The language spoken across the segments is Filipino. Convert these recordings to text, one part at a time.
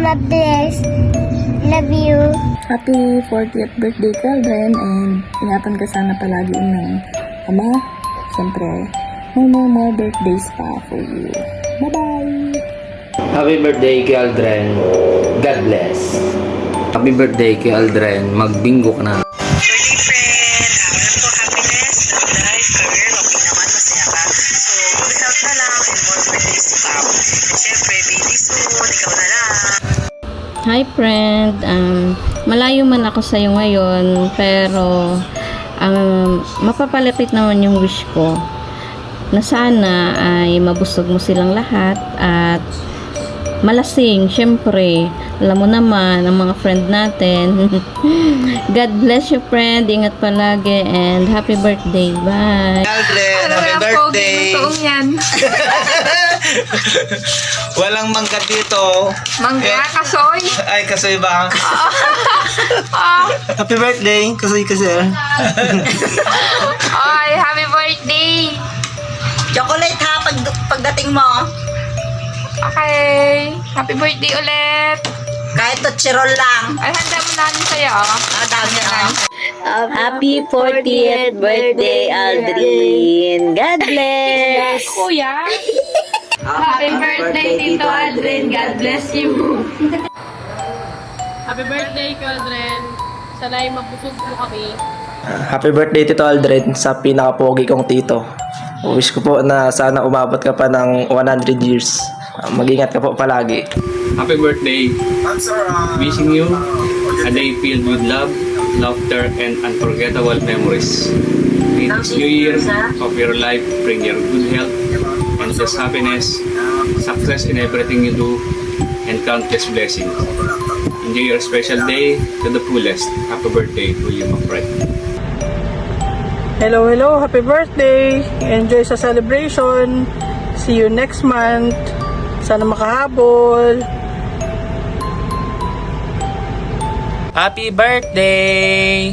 Mama bless. Love you. Happy 40th birthday, Caldren, and ingatan ka sana palagi ng ama. Siyempre, more birthdays pa for you. Bye-bye! Happy birthday kay Aldren. God bless. Happy birthday kay Aldren. Magbingo ka na. Birthday friend, aral ko happiness, love life, career, okay naman, masaya ka. So, good health na lang and more birthdays to come. Siyempre, baby soon, ikaw na lang. Hi friend, malayo man ako sa iyo ngayon, pero mapapalapit naman yung wish ko na sana ay mabusog mo silang lahat at malasing. Syempre, alam mo naman ang mga friend natin. God bless you friend, ingat palagi and happy birthday. Bye. Aldren, happy birthday. Yan. Walang mangga dito. Mangga, kasoy. Ay, kasoy ba? Happy birthday, kasoy. Ay, happy birthday. Chocolate ha, pagdating mo. Okay. Happy birthday ulit. Kahit tochirol lang. Ay, handa mo namin sa'yo. Dami na. Happy 40th birthday, Aldrin. God bless. Kuya. Happy birthday, Tito Aldrin. God bless you. Happy birthday, Caldren. Sana'y mabusog mo kami. Happy birthday, Tito Aldrin, sa pinaka-pogi kong tito. Wish ko po na sana umabot ka pa ng 100 years. Mag-ingat ka po palagi. Happy birthday. Wishing you a day filled with love, laughter, and unforgettable memories. May this new year of your life bring your good health and just happiness, success in everything you do, and countless blessings. Enjoy your special day to the fullest. Happy birthday to you, my friend. Hello, happy birthday! Enjoy sa celebration. See you next month. Sana makahabol. Happy birthday!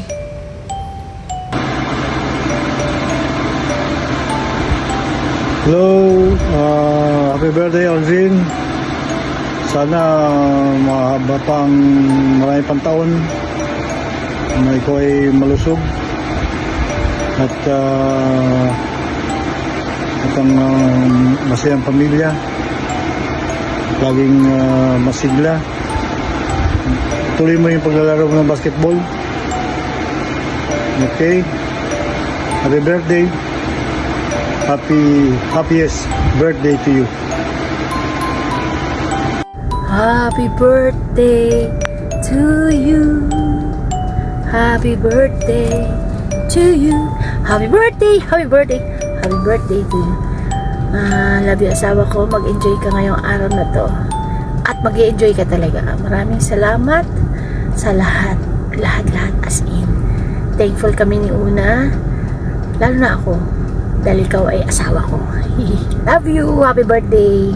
Hello, happy birthday Alvin. Sana mahaba pang marami pang taon na ikaw ay malusog at ang masayang pamilya, laging masigla. Tuloy mo yung paglalaro mo ng basketball. Okay, happy birthday. Happiest birthday to you. Happy birthday to you. Happy birthday to you. Happy birthday, happy birthday, happy birthday to you. Love you asawa ko. Mag-enjoy ka ngayong araw na to. At mag-enjoy ka talaga. Maraming salamat sa lahat as in. Thankful kami ni Una. Lalo na ako. Dahil ikaw ay asawa ko. Love you, happy birthday.